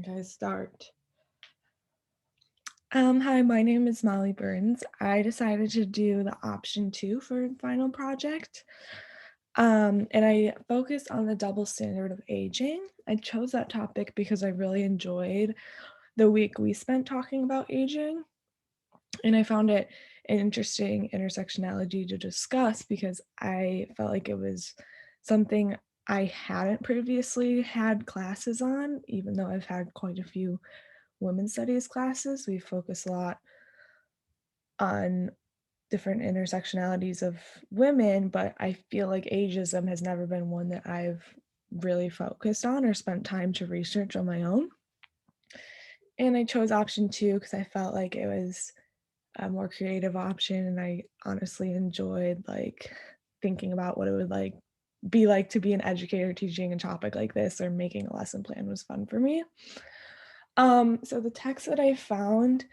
think I start. Hi, my name is Molly Burns. I decided to do the option two for final project. And I focused on the double standard of aging. I chose that topic because I really enjoyed the week we spent talking about aging. And I found it an interesting intersectionality to discuss because I felt like it was something I hadn't previously had classes on, even though I've had quite a few women's studies classes. We focus a lot on different intersectionalities of women, but I feel like ageism has never been one that I've really focused on or spent time to research on my own. And I chose option two because I felt like it was a more creative option and I honestly enjoyed thinking about what it would be like to be an educator teaching a topic like this or making a lesson plan was fun for me. So the text that I found,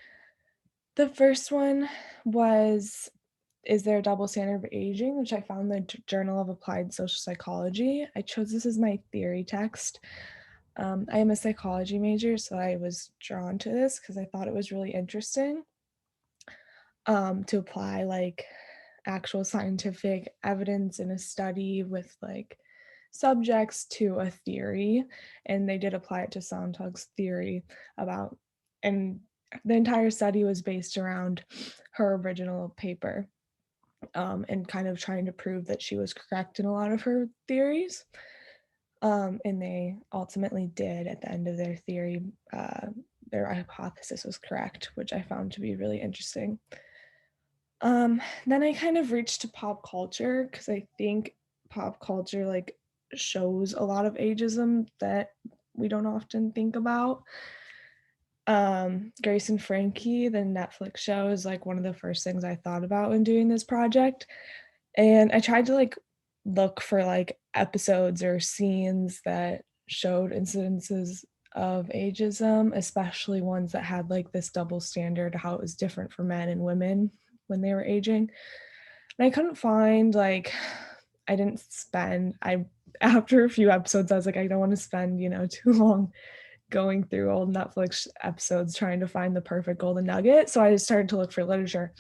the first one was Is There a Double Standard of Aging, which I found in the Journal of Applied Social Psychology. I chose this as my theory text. I am a psychology major, so I was drawn to this because I thought it was really interesting to apply actual scientific evidence in a study with subjects to a theory. And they did apply it to Sontag's theory about, and the entire study was based around her original paper, and kind of trying to prove that she was correct in a lot of her theories. And they ultimately did at the end of their theory. Their hypothesis was correct, which I found to be really interesting. Then I kind of reached to pop culture because I think pop culture shows a lot of ageism that we don't often think about. Grace and Frankie, the Netflix show, is like one of the first things I thought about when doing this project. And I tried to look for episodes or scenes that showed incidences of ageism, especially ones that had this double standard, how it was different for men and women when they were aging. And I couldn't find I didn't spend I after a few episodes I was like, I don't want to spend, too long going through old Netflix episodes trying to find the perfect golden nugget. So I just started to look for literature.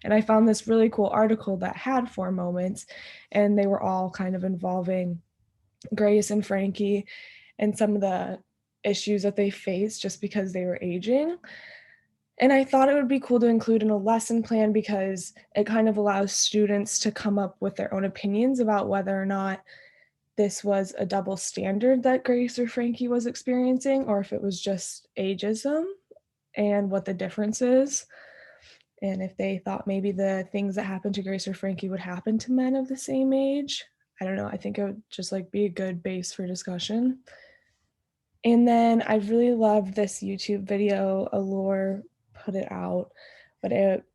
And I found this really cool article that had four moments, and they were all kind of involving Grace and Frankie and some of the issues that they faced just because they were aging. And I thought it would be cool to include in a lesson plan because it kind of allows students to come up with their own opinions about whether or not this was a double standard that Grace or Frankie was experiencing, or if it was just ageism and what the difference is. And if they thought maybe the things that happened to Grace or Frankie would happen to men of the same age. I don't know. I think it would just be a good base for discussion. And then I really loved this YouTube video. Allure put it out, but that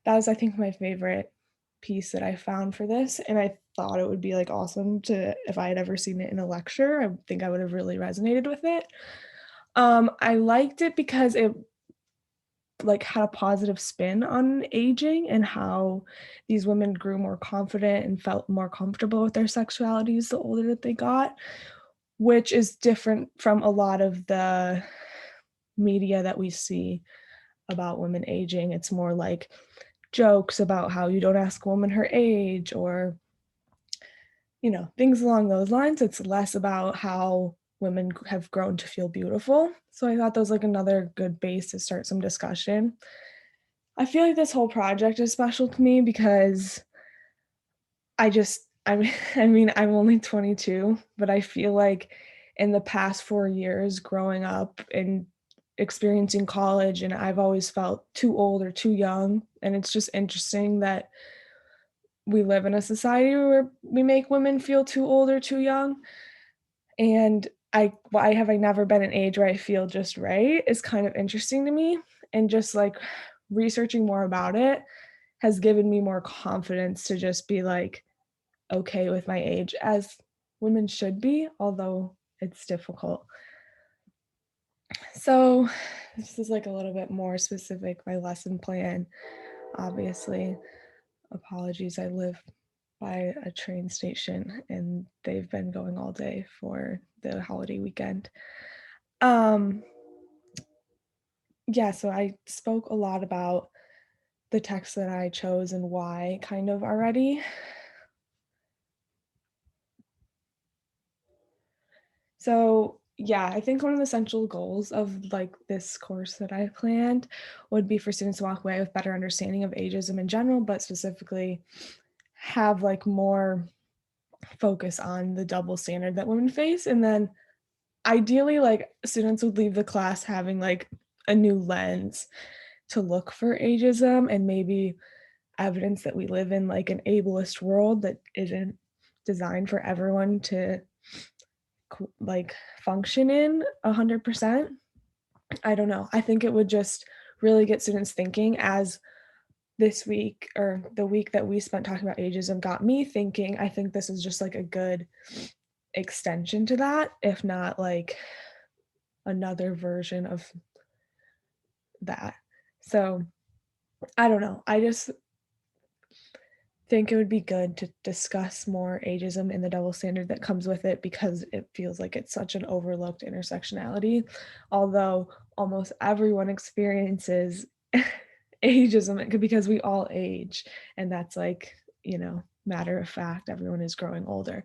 was I think my favorite piece that I found for this, and I thought it would be awesome to if I had ever seen it in a lecture. I think I would have really resonated with it. I liked it because it had a positive spin on aging and how these women grew more confident and felt more comfortable with their sexualities the older that they got, which is different from a lot of the media that we see about women aging. It's more jokes about how you don't ask a woman her age or, things along those lines. It's less about how women have grown to feel beautiful. So I thought that was another good base to start some discussion. I feel like this whole project is special to me because I mean, I'm only 22, but I feel like in the past 4 years growing up and experiencing college, and I've always felt too old or too young, and it's just interesting that we live in a society where we make women feel too old or too young, and why have I never been an age where I feel just right is kind of interesting to me, and just, researching more about it has given me more confidence to just be okay with my age, as women should be, although it's difficult. So this is a little bit more specific, my lesson plan. Obviously, apologies, I live by a train station and they've been going all day for the holiday weekend. Um, yeah, so I spoke a lot about the text that I chose and why kind of already. So, yeah, I think one of the essential goals of like this course that I planned would be for students to walk away with better understanding of ageism in general, but specifically have like more focus on the double standard that women face. And then ideally, like students would leave the class having like a new lens to look for ageism and maybe evidence that we live in like an ableist world that isn't designed for everyone to like function in 100%. I don't know. I think it would just really get students thinking as this week or the week that we spent talking about ageism got me thinking. I think this is just like a good extension to that, if not like another version of that. So I don't know. I just think it would be good to discuss more ageism and the double standard that comes with it because it feels like it's such an overlooked intersectionality. Although almost everyone experiences ageism because we all age, and that's like, matter of fact, everyone is growing older.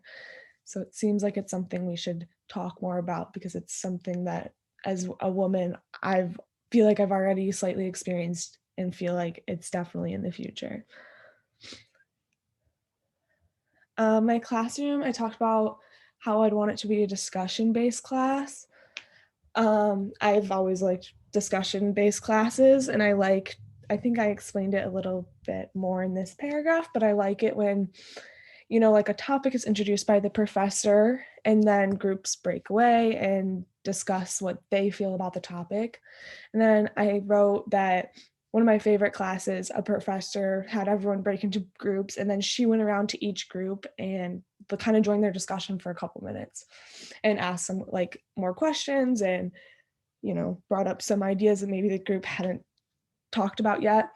So it seems like it's something we should talk more about because it's something that as a woman, I've feel like I've already slightly experienced and feel like it's definitely in the future. My classroom, I talked about how I'd want it to be a discussion-based class. I've always liked discussion-based classes, and I think I explained it a little bit more in this paragraph, but I like it when, like a topic is introduced by the professor, and then groups break away and discuss what they feel about the topic. And then I wrote that one of my favorite classes, a professor had everyone break into groups, and then she went around to each group and kind of joined their discussion for a couple minutes and asked some like more questions and, brought up some ideas that maybe the group hadn't talked about yet.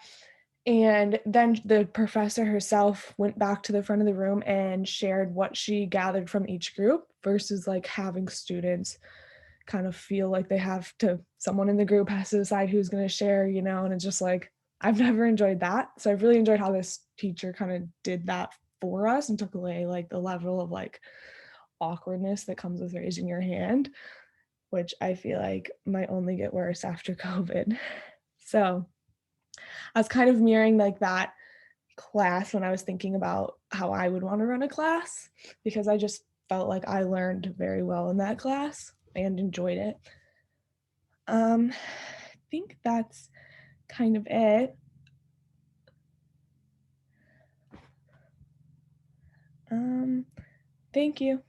And then the professor herself went back to the front of the room and shared what she gathered from each group versus like having students kind of feel like they have to someone in the group has to decide who's going to share, and it's just like I've never enjoyed that. So I've really enjoyed how this teacher kind of did that for us and took away like the level of like awkwardness that comes with raising your hand, which I feel like might only get worse after COVID. So I was kind of mirroring like that class when I was thinking about how I would want to run a class because I just felt like I learned very well in that class and enjoyed it. I think that's kind of it. Um, Thank you.